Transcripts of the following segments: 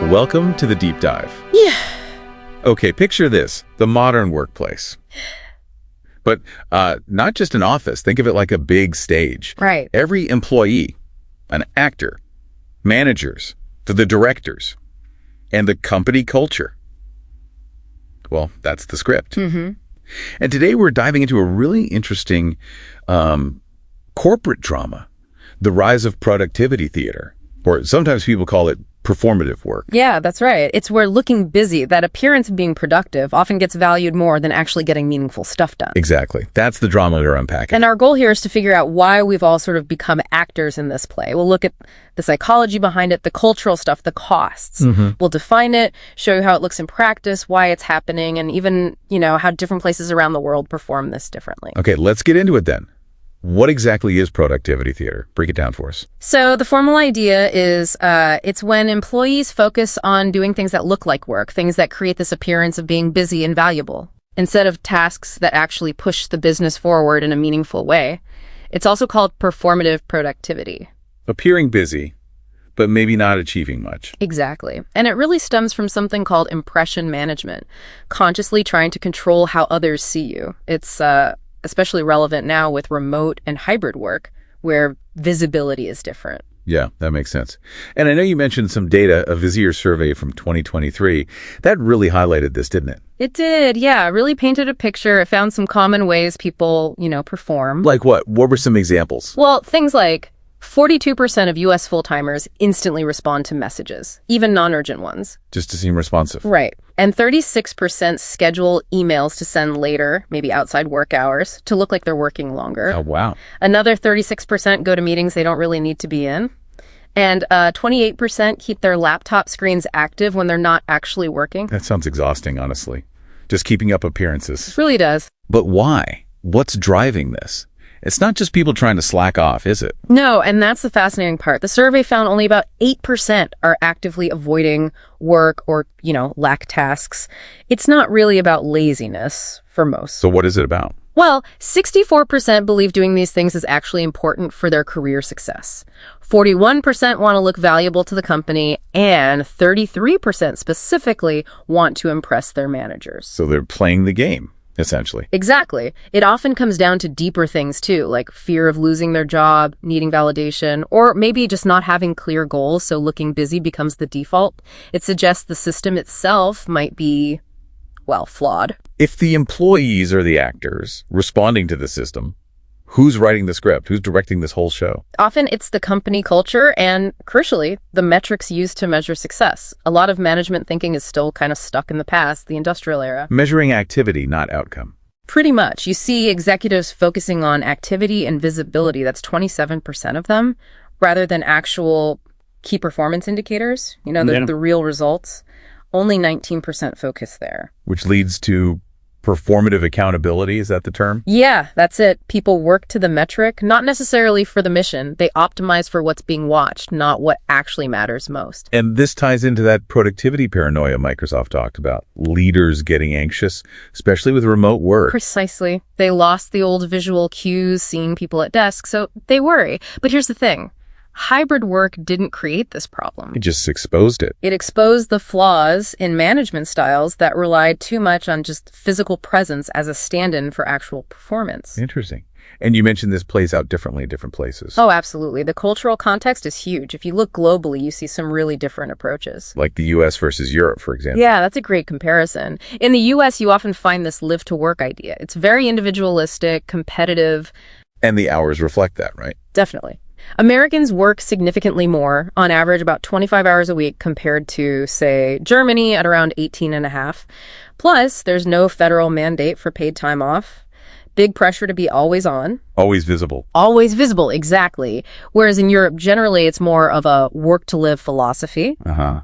welcome to the deep dive. Yeah. Okay, picture this, the modern workplace. But not just an office. Think of it like a big stage. Right. Every employee, an actor, managers, the directors, and the company culture. Well, that's the script. Mm-hmm. And today we're diving into a really interesting corporate drama, the rise of productivity theater, or sometimes people call it performative work. Yeah, that's right. It's where looking busy, that appearance of being productive, often gets valued more than actually getting meaningful stuff done. Exactly. That's the drama we're unpacking. And our goal here is to figure out why we've all sort of become actors in this play. We'll look at the psychology behind it, the cultural stuff, the costs. Mm-hmm. We'll define it, show you how it looks in practice, why it's happening, and even, how different places around the world perform this differently. Okay, let's get into it then. What exactly is productivity theater? Break it down for us. So the formal idea is it's when employees focus on doing things that look like work, things that create this appearance of being busy and valuable, instead of tasks that actually push the business forward in a meaningful way. It's also called performative productivity. Appearing busy, but maybe not achieving much. Exactly. And it really stems from something called impression management, consciously trying to control how others see you. It's especially relevant now with remote and hybrid work, where visibility is different. Yeah, that makes sense. And I know you mentioned some data, a Vizier survey from 2023. That really highlighted this, didn't it? It did, yeah. It really painted a picture. It found some common ways people, perform. Like what? What were some examples? Well, things like 42% of U.S. full-timers instantly respond to messages, even non-urgent ones. Just to seem responsive. Right. And 36% schedule emails to send later, maybe outside work hours, to look like they're working longer. Oh, wow. Another 36% go to meetings they don't really need to be in. And 28% keep their laptop screens active when they're not actually working. That sounds exhausting, honestly. Just keeping up appearances. It really does. But why? What's driving this? It's not just people trying to slack off, is it? No, and that's the fascinating part. The survey found only about 8% are actively avoiding work or, lack tasks. It's not really about laziness for most. So what is it about? Well, 64% believe doing these things is actually important for their career success. 41% want to look valuable to the company, and 33% specifically want to impress their managers. So they're playing the game, essentially. Exactly. It often comes down to deeper things too, like fear of losing their job, needing validation, or maybe just not having clear goals, so looking busy becomes the default. It suggests the system itself might be, flawed. If the employees are the actors responding to the system, who's writing the script? Who's directing this whole show? Often it's the company culture and, crucially, the metrics used to measure success. A lot of management thinking is still kind of stuck in the past, the industrial era. Measuring activity, not outcome. Pretty much. You see executives focusing on activity and visibility, that's 27% of them, rather than actual key performance indicators, the real results. Only 19% focus there. Which leads to performative accountability, is that the term? Yeah, that's it. People work to the metric, not necessarily for the mission. They optimize for what's being watched, not what actually matters most. And this ties into that productivity paranoia Microsoft talked about. Leaders getting anxious, especially with remote work. Precisely. They lost the old visual cues, seeing people at desks, so they worry. But here's the thing. Hybrid work didn't create this problem. It just exposed it. It exposed the flaws in management styles that relied too much on just physical presence as a stand-in for actual performance. Interesting. And you mentioned this plays out differently in different places. Oh, absolutely. The cultural context is huge. If you look globally, you see some really different approaches. Like the U.S. versus Europe, for example. Yeah, that's a great comparison. In the U.S., you often find this live-to-work idea. It's very individualistic, competitive. And the hours reflect that, right? Definitely. Americans work significantly more, on average about 25 hours a week, compared to, say, Germany at around 18 and a half. Plus, there's no federal mandate for paid time off. Big pressure to be always on. Always visible. Always visible, exactly. Whereas in Europe, generally, it's more of a work-to-live philosophy.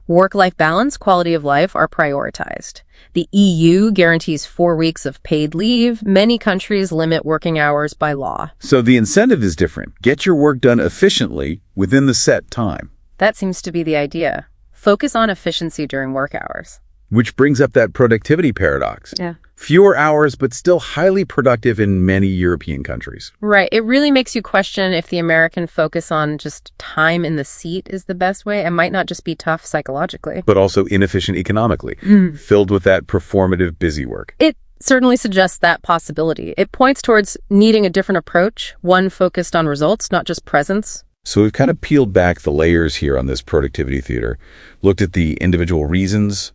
Work-life balance, quality of life are prioritized. The EU guarantees 4 weeks of paid leave. Many countries limit working hours by law. So the incentive is different. Get your work done efficiently within the set time. That seems to be the idea. Focus on efficiency during work hours. Which brings up that productivity paradox. Yeah. Fewer hours, but still highly productive in many European countries. Right. It really makes you question if the American focus on just time in the seat is the best way. It might not just be tough psychologically. But also inefficient economically, filled with that performative busy work. It certainly suggests that possibility. It points towards needing a different approach, one focused on results, not just presence. So we've kind of peeled back the layers here on this productivity theater, looked at the individual reasons,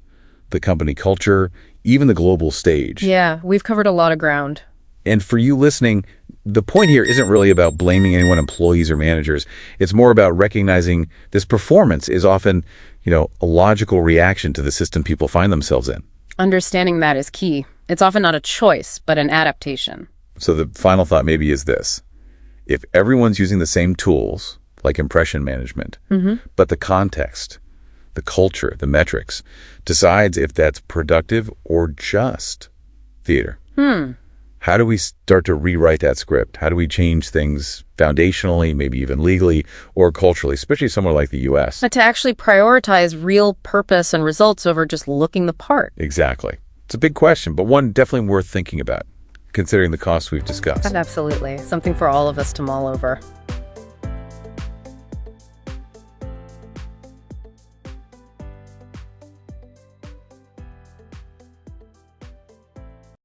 the company culture, even the global stage. Yeah, we've covered a lot of ground. And for you listening, the point here isn't really about blaming anyone, employees or managers. It's more about recognizing this performance is often, a logical reaction to the system people find themselves in. Understanding that is key. It's often not a choice, but an adaptation. So the final thought maybe is this. If everyone's using the same tools, like impression management, but the context, the culture, the metrics, decides if that's productive or just theater. How do we start to rewrite that script? How do we change things foundationally, maybe even legally or culturally, especially somewhere like the U.S.? But to actually prioritize real purpose and results over just looking the part. Exactly. It's a big question, but one definitely worth thinking about, considering the costs we've discussed. Absolutely. Something for all of us to mull over.